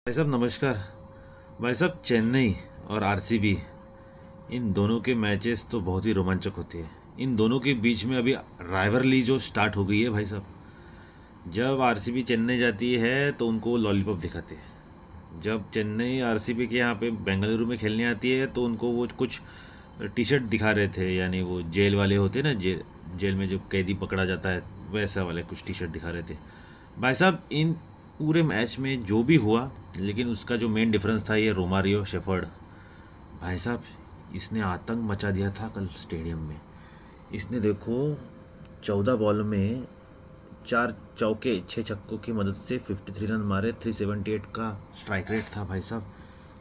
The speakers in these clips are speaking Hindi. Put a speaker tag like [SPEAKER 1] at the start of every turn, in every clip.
[SPEAKER 1] भाई साहब नमस्कार। भाई साहब चेन्नई और आरसीबी, इन दोनों के मैचेस तो बहुत ही रोमांचक होते हैं। इन दोनों के बीच में अभी राइवरली जो स्टार्ट हो गई है भाई साहब। जब आरसीबी चेन्नई जाती है तो उनको वो लॉलीपॉप दिखाते हैं। जब चेन्नई आरसीबी के यहाँ पे बेंगलुरु में खेलने आती है तो उनको वो कुछ टी शर्ट दिखा रहे थे, यानी वो जेल वाले होते हैं ना, जेल में जो कैदी पकड़ा जाता है वैसा वाले कुछ टी शर्ट दिखा रहे थे। भाई साहब इन पूरे मैच में जो भी हुआ, लेकिन उसका जो मेन डिफरेंस था ये रोमारियो शेफर्ड। भाई साहब इसने आतंक मचा दिया था कल स्टेडियम में। इसने देखो 14 बॉल में 4 चौके 6 छक्कों की मदद से 53 रन मारे। 378 का स्ट्राइक रेट था भाई साहब।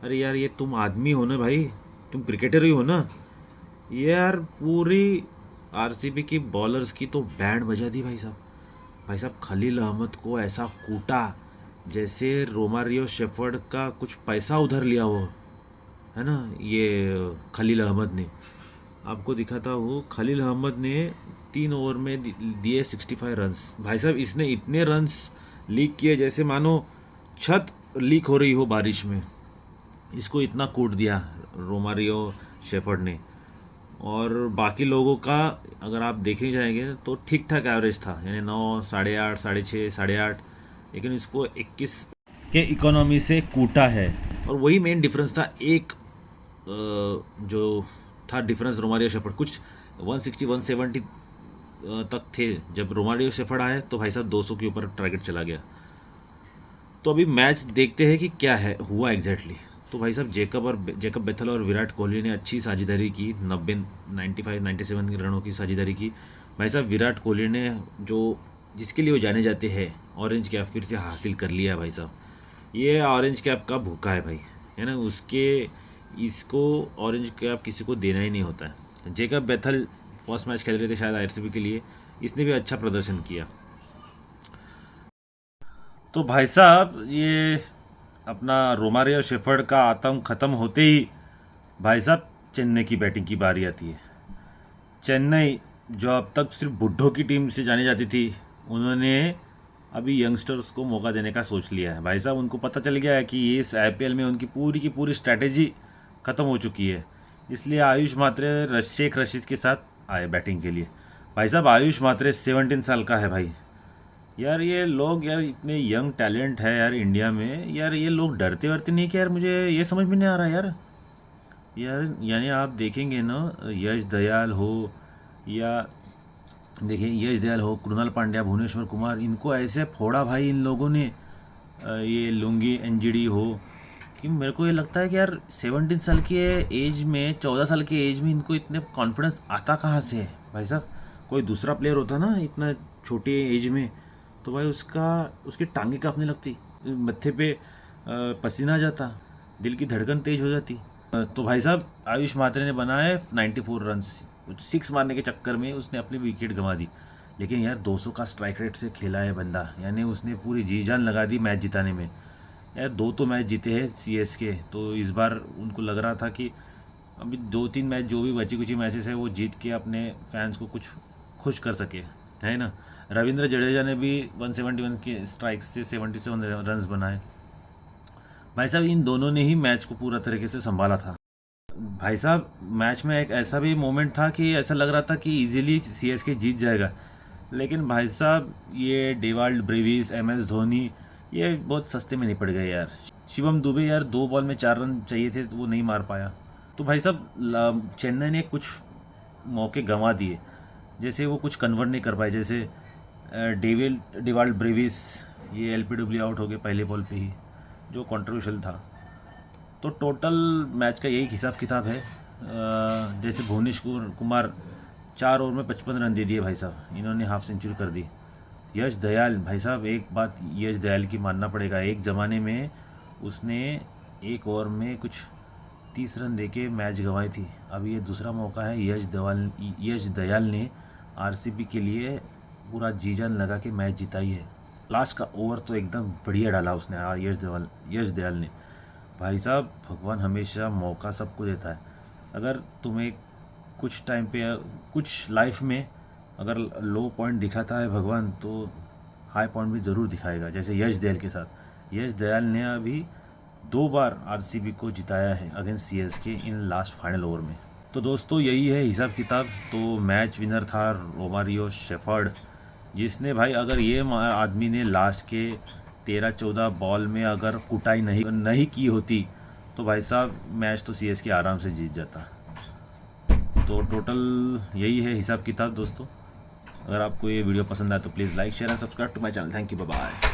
[SPEAKER 1] अरे यार ये तुम आदमी हो ना भाई, तुम क्रिकेटर ही हो ना। ये यार पूरी आरसीबी की बॉलर्स की तो बैंड बजा दी भाई साहब। भाई साहब खलील अहमद को ऐसा कूटा जैसे रोमारियो शेफर्ड का कुछ पैसा उधर लिया हो, है ना। ये खलील अहमद ने, आपको दिखाता हूँ, खलील अहमद ने 3 ओवर में दिए 65 रन्स। भाई साहब इसने इतने रन्स लीक किए जैसे मानो छत लीक हो रही हो बारिश में। इसको इतना कूट दिया रोमारियो शेफर्ड ने। और बाकी लोगों का अगर आप देखे जाएंगे तो ठीक ठाक एवरेज था, यानी 9, 8.5, 6.5, 8.5, लेकिन इसको 21 के इकोनॉमी से कूटा है। और वही मेन डिफरेंस था। एक जो था डिफरेंस रोमारियो शेफर्ड कुछ 160 170 तक थे। जब रोमारियो शेफर्ड आए तो भाई साहब 200 के ऊपर टारगेट चला गया। तो अभी मैच देखते हैं कि क्या है हुआ एग्जैक्टली। तो भाई साहब जेकब बेथल और विराट कोहली ने अच्छी साझेदारी की, 95 97 रनों की साझेदारी की। भाई साहब विराट कोहली ने जो जिसके लिए वो जाने जाते हैं ऑरेंज कैप फिर से हासिल कर लिया है भाई साहब। ये ऑरेंज कैप का भूखा है भाई, है ना। इसको ऑरेंज कैप किसी को देना ही नहीं होता है। जेकब बेथल फर्स्ट मैच खेल रहे थे शायद आरसीबी के लिए, इसने भी अच्छा प्रदर्शन किया। तो भाई साहब ये अपना रोमारियो शेफर्ड का आतंक ख़त्म होते ही भाई साहब चेन्नई की बैटिंग की बारी आती है। चेन्नई जो अब तक सिर्फ बुड्ढों की टीम से जानी जाती थी, उन्होंने अभी यंगस्टर्स को मौका देने का सोच लिया है भाई साहब। उनको पता चल गया है कि इस आईपीएल में उनकी पूरी की पूरी स्ट्रैटेजी ख़त्म हो चुकी है। इसलिए आयुष मात्रे शेख रशीद के साथ आए बैटिंग के लिए। भाई साहब आयुष मात्रे 17 साल का है भाई। यार ये लोग यार इतने यंग टैलेंट है यार इंडिया में, यार ये लोग डरते वरते नहीं कि यार, मुझे ये समझ में नहीं आ रहा यार यानी आप देखेंगे ना, यश दयाल हो या देखिए यश दयाल हो, कृणाल पांड्या, भुवनेश्वर कुमार, इनको ऐसे फोड़ा भाई इन लोगों ने। ये लुंगी एनजीडी हो, कि मेरे को ये लगता है कि यार 17 साल की एज में, 14 साल की एज में इनको इतने कॉन्फिडेंस आता कहाँ से है भाई साहब। कोई दूसरा प्लेयर होता ना इतना छोटी एज में तो भाई उसकी टांगे कांपने लगती, मत्थे पे पसीना आ जाता, दिल की धड़कन तेज हो जाती। तो भाई साहब आयुष मात्रे ने बनाए 94 रन्स। 6 मारने के चक्कर में उसने अपनी विकेट गंवा दी। लेकिन यार 200 का स्ट्राइक रेट से खेला है बंदा, यानी उसने पूरी जी जान लगा दी मैच जिताने में। यार 2 तो मैच जीते हैं सीएसके, तो इस बार उनको लग रहा था कि अभी 2-3 मैच जो भी बची कुची मैचेस है वो जीत के अपने फैंस को कुछ खुश कर सके, है ना। रविंद्र जडेजा ने भी 171 के स्ट्राइक से 77 रन्स बनाए। भाई साहब इन दोनों ने ही मैच को पूरा तरीके से संभाला था। भाई साहब मैच में एक ऐसा भी मोमेंट था कि ऐसा लग रहा था कि इजीली सीएसके जीत जाएगा, लेकिन भाई साहब ये डेवाल्ड ब्रेविस, एमएस धोनी, ये बहुत सस्ते में निपट गए यार। शिवम दुबे यार 2 बॉल में 4 रन चाहिए थे तो वो नहीं मार पाया। तो भाई साहब चेन्नई ने कुछ मौके गंवा दिए, जैसे वो कुछ कन्वर्ट नहीं कर पाए। जैसे डेवाल्ड ब्रेविस, ये एलपीडब्ल्यू आउट हो गए पहले बॉल पे ही, जो कंट्रोवर्शियल था। तो टोटल मैच का यही हिसाब किताब है। जैसे भुवनेश्वर कुमार 4 ओवर में 55 रन दे दिए भाई साहब, इन्होंने हाफ सेंचुरी कर दी। यश दयाल भाई साहब, एक बात यश दयाल की मानना पड़ेगा, एक ज़माने में उसने 1 ओवर में कुछ 30 रन देके मैच गंवाई थी। अब ये दूसरा मौका है। यश दयाल ने आरसीबी के लिए पूरा जी जान लगा के मैच जिताई है। लास्ट का ओवर तो एकदम बढ़िया डाला उसने यश दयाल ने। भाई साहब भगवान हमेशा मौका सबको देता है। अगर तुम्हें कुछ टाइम पे, कुछ लाइफ में अगर लो पॉइंट दिखाता है भगवान, तो हाई पॉइंट भी ज़रूर दिखाएगा। जैसे यश दयाल के साथ, यश दयाल ने अभी 2 बार आरसीबी को जिताया है against CSK in last final over में। तो दोस्तों यही है हिसाब किताब। तो मैच विनर था रोमारियो शेफर्ड, जिसने भाई अगर ये आदमी ने लास्ट के 13-14 बॉल में अगर कुटाई नहीं की होती तो भाई साहब मैच तो सीएसके आराम से जीत जाता। तो टोटल यही है हिसाब किताब दोस्तों। अगर आपको ये वीडियो पसंद आए तो please like share and subscribe to my channel. Thank you, bye bye.